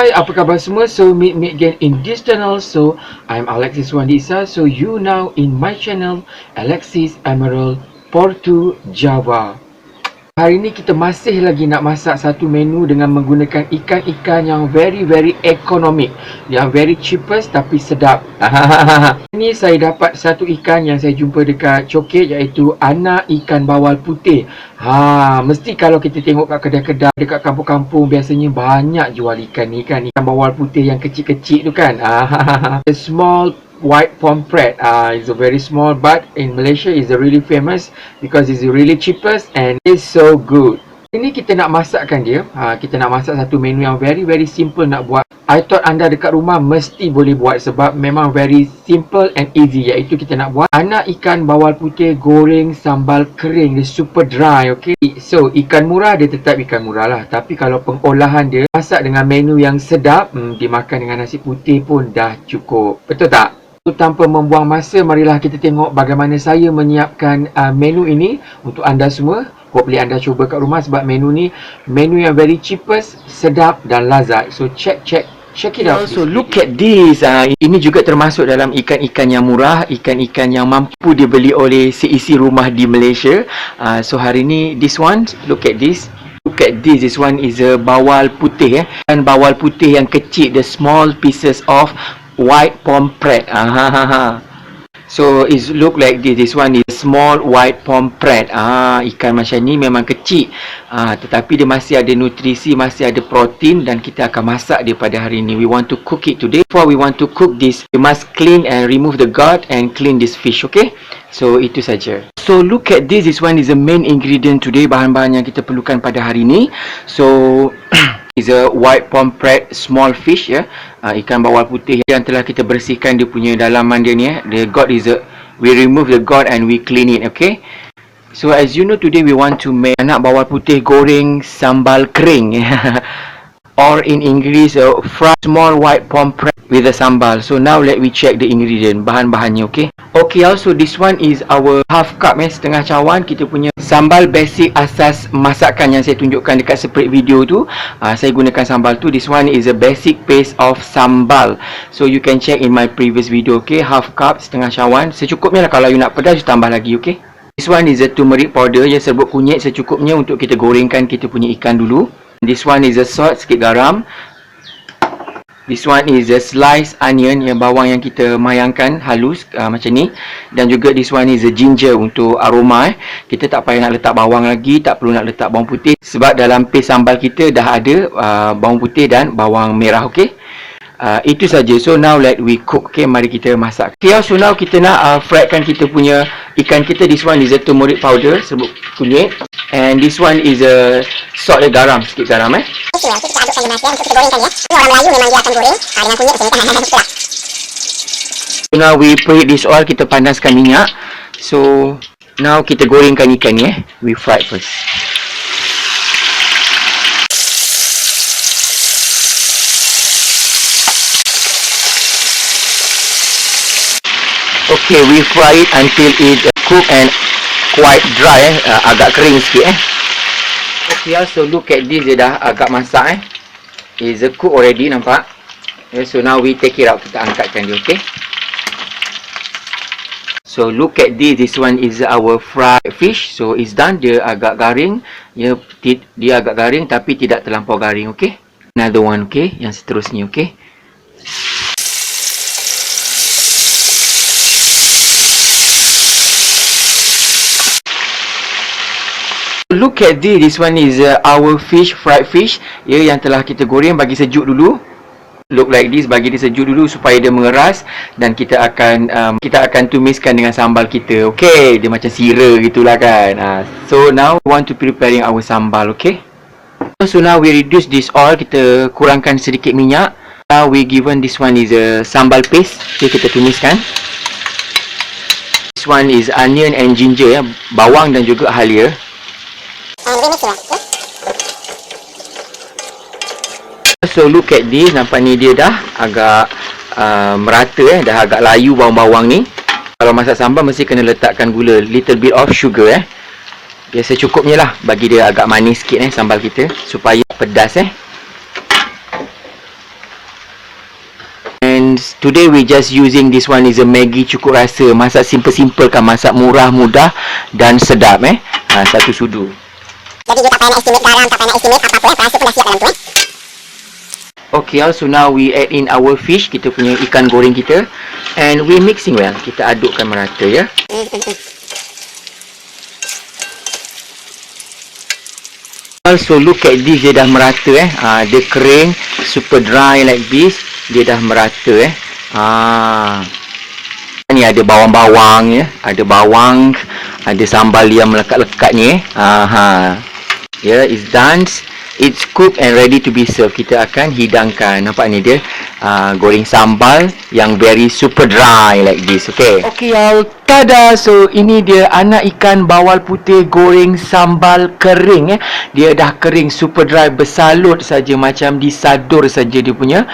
Hai, apa khabar semua? So, meet me again in this channel. So, I'm Alexis Wandisa. So, you now in my channel, Alexis Emerald Portu Java. Hari ni kita masih lagi nak masak satu menu dengan menggunakan ikan-ikan yang very economic, yang very cheapest tapi sedap. Ini saya dapat satu ikan yang saya jumpa dekat Choket, iaitu anak ikan bawal putih. Mesti kalau kita tengok kat kedai-kedai dekat kampung-kampung, biasanya banyak jual ikan ni kan, ikan bawal putih yang kecil-kecil tu kan. The small white pomfret is a very small, but in Malaysia is really famous because it's really cheapest and it's so good. Ini kita nak masakkan dia. Kita nak masak satu menu yang very simple nak buat. I thought anda dekat rumah mesti boleh buat sebab memang very simple and easy, iaitu kita nak buat anak ikan bawal putih goreng sambal kering. Dia super dry, okay? So, ikan murah dia tetap ikan murah lah. Tapi kalau pengolahan dia masak dengan menu yang sedap, dimakan dengan nasi putih pun dah cukup. Betul tak? Tanpa membuang masa, marilah kita tengok bagaimana saya menyiapkan menu ini untuk anda semua. Hopefully anda cuba kat rumah sebab menu ni menu yang very cheapest, sedap dan lazat. So check it out. So look at this. Ini juga termasuk dalam ikan-ikan yang murah, ikan-ikan yang mampu dibeli oleh seisi rumah di Malaysia. So hari ni this one, look at this. Look at this. This one is a bawal putih, dan bawal putih yang kecil, the small pieces of white pomfret. So it look like this. This one is small white pomfret. Ikan macam ni memang kecil, tetapi dia masih ada nutrisi, masih ada protein, dan kita akan masak dia pada hari ini. We want to cook it today. Before we want to cook this, we must clean and remove the gut and clean this fish, okay? So itu saja. So look at this. This one is the main ingredient today. Bahan-bahan yang kita perlukan pada hari ini. So is a white pomfret small fish, ikan bawal putih yang telah kita bersihkan dia punya dalaman dia ni. The gut is we remove the gut and we clean it, okay? So as you know, today we want to make anak bawal putih goreng sambal kering. Or in English, fried small white pomfret with a sambal. So now let me check the ingredient, bahan-bahannya, okay? Okay, also this one is our half cup, setengah cawan kita punya sambal basic asas masakan yang saya tunjukkan dekat separate video tu. Saya gunakan sambal tu. This one is a basic paste of sambal. So you can check in my previous video, okay? Half cup, setengah cawan. Secukupnya lah, kalau you nak pedas, you tambah lagi, okay? This one is a turmeric powder, serbuk kunyit secukupnya untuk kita gorengkan kita punya ikan dulu. This one is a salt, sikit garam. This one is a sliced onion, bawang yang kita mayangkan halus macam ni. Dan juga this one is a ginger untuk aroma. Kita tak payah nak letak bawang lagi, tak perlu nak letak bawang putih sebab dalam paste sambal kita dah ada bawang putih dan bawang merah, okey? Itu saja. So now let we cook, okay? Mari kita masak. Okay, so now kita nak frykan kita punya ikan kita. This one is a turmeric powder, serbuk kunyit. And this one is a salt dan garam, sikit garam Kita adukkan dengan untuk kita gorengkan, ya. Ini orang Melayu memang dia akan goreng dengan kunyit macam ni kan. So now we preheat this oil, kita panaskan minyak. So now kita gorengkan ikan ni, we fry first. Okay, we fry it until it cook and quite dry, agak kering sikit Okay, so look at this, dia dah agak masak is cook already, nampak? So now we take it out, kita angkatkan dia, okay? So look at this, this one is our fried fish. So it's done, dia agak garing, dia agak garing tapi tidak terlampau garing, okay? Another one, okay? Yang seterusnya, okay? Look at this one is our fish, fried fish, yang telah kita goreng, bagi sejuk dulu. Look like this, bagi dia sejuk dulu supaya dia mengeras, dan kita akan tumiskan dengan sambal kita, okay? Dia macam sira gitulah kan. So now we want to preparing our sambal, okay? So now we reduce this oil, kita kurangkan sedikit minyak. Now we given this one is a sambal paste, okay? Kita tumiskan. This one is onion and ginger, bawang dan juga halia. So look at this, nampak ni dia dah agak merata, dah agak layu bawang-bawang ni. Kalau masak sambal mesti kena letakkan gula, little bit of sugar Dia secukupnya lah, bagi dia agak manis sikit sambal kita supaya pedas And today we just using this one is a Maggi cukup rasa. Masak simple-simple kan, masak murah, mudah dan sedap satu sudu. Jadi you tak payah nak estimate garam, tak payah nak estimate apa-apa rasa pun dah siap dalam tu Okay, so now we add in our fish, kita punya ikan goreng kita, and we mixing well. Kita adukkan merata ya. Also look at this, dia dah merata dia kering, super dry like this, dia dah merata ni ada bawang-bawang ya, ada bawang, ada sambal yang melekat-lekatnya it's done, it's cooked and ready to be served. Kita akan hidangkan. Nampak ni dia goreng sambal yang very super dry like this. Okay y'all, tada. So ini dia anak ikan bawal putih goreng sambal kering dia dah kering, super dry, bersalut saja, macam disadur saja dia punya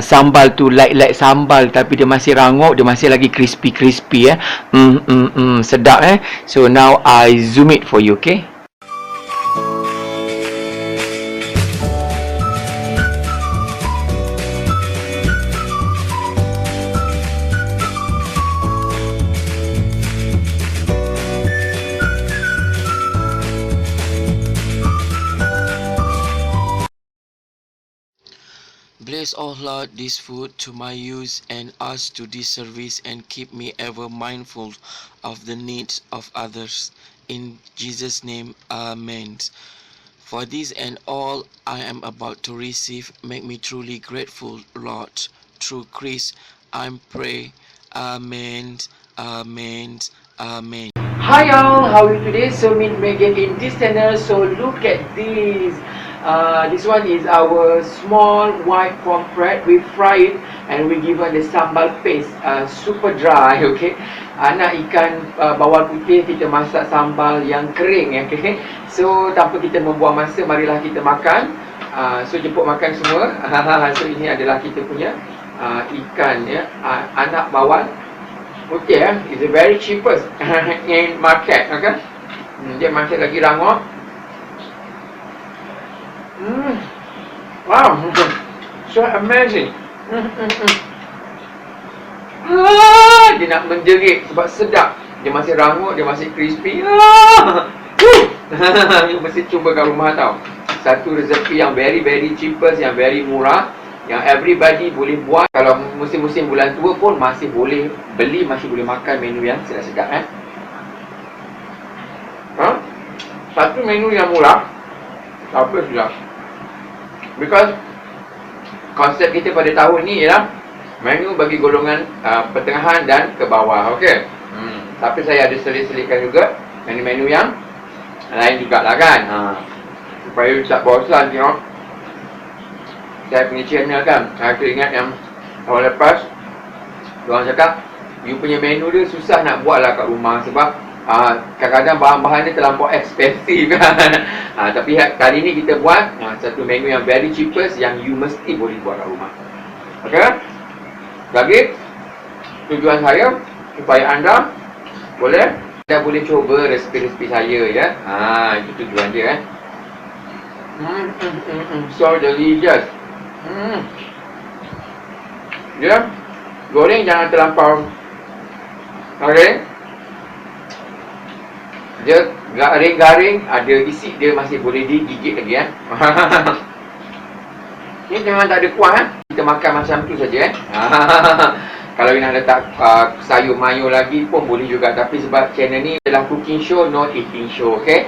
sambal tu, like sambal tapi dia masih rangup, dia masih lagi crispy sedap So now I zoom it for you. Okay, bless, O Lord, this food to my use and us to this service, and keep me ever mindful of the needs of others. In Jesus' name, Amen. For this and all I am about to receive, make me truly grateful, Lord. Through Christ, I pray. Amen. Amen. Amen. Hi y'all, how are you today? So meet me again in this channel. So look at this. This one is our small white pomfret. We fry it and we give it the sambal paste, super dry. Okay, anak ikan bawal putih kita masak sambal yang kering. Okay, so tanpa kita membuang masa, marilah kita makan. So jemput makan semua. So ini adalah kita punya ikan ya, anak bawal putih is the very cheapest in market. Okay, dia masih lagi rangup. Wow, so amazing. Dia nak menjerit sebab sedap. Dia masih rangup, dia masih crispy. You mesti cuba kat rumah tau. Satu rezeki yang very cheapest, yang very murah, yang everybody boleh buat. Kalau musim-musim bulan tua pun masih boleh beli, masih boleh makan menu yang sedap-sedap Satu menu yang murah, apa sudah. Because konsep kita pada tahun ni ialah menu bagi golongan pertengahan dan ke bawah. Okey. Tapi saya ada selit-selitkan juga menu-menu yang lain jugalah kan. Supaya tak bosan tengok. Saya punya channel kan. Saya ingat yang tahun lepas diorang cakap you punya menu dia susah nak buat lah kat rumah sebab kadang-kadang bahan-bahan dia terlampau expensive kan. Tapi kali ni kita buat satu menu yang very cheapest yang you mesti boleh buat kat rumah. Okay, lagi tujuan saya supaya anda boleh cuba resipi-resipi saya ya. Itu tujuan dia so delicious. Dia goreng jangan terlampau garing. Dia garing-garing, ada isi dia masih boleh digigit lagi Ni memang tak ada kuah kita makan macam tu saja Kalau nak letak sayur mayo lagi pun boleh juga. Tapi sebab channel ni adalah cooking show, not eating show. Okay,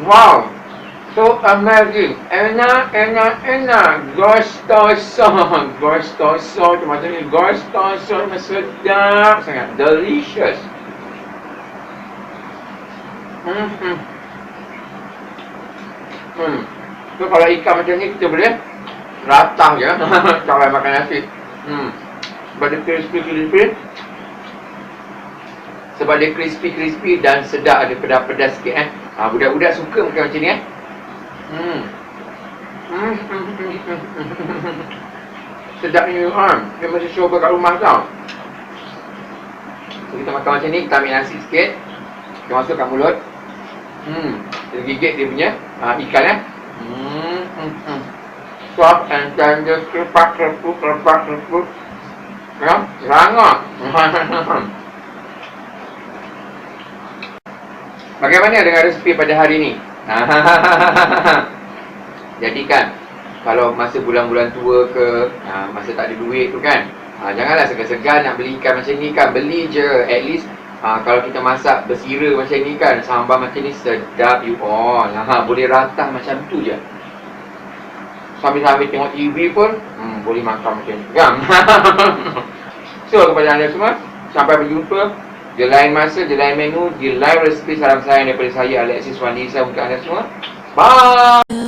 wow, so amazing. Enak. Gustoso. Macam ni, gustoso. Sedap sangat. Delicious. So kalau ikan macam ni kita boleh ratang je. Tak payah makan nasi. Sebab dia crispy. Sebab dia crispy dan sedap, ada pedas-pedas sikit budak-budak suka makan macam ni sedap ni dia mesti cuba kat rumah tau. So kita makan macam ni, kita ambil nasi sikit, kita masuk kat mulut. Kita gigit dia punya ikan soft and tender, kerepuk. Sangat. Bagaimana dengan resepi pada hari ini? Jadi kan, kalau masa bulan-bulan tua ke, masa tak ada duit tu kan, janganlah segan-segan nak beli ikan macam ni kan. Beli je. At least kalau kita masak bersira macam ni kan, sambal macam ni sedap you all. Boleh ratah macam tu je. Sambil-sambil tengok TV pun boleh makan macam ni kan. So kepada anda semua, sampai berjumpa di lain masa, di lain menu, di lain resipi. Salam sayang daripada saya, Alexis Wandisa, untuk anda semua. Bye.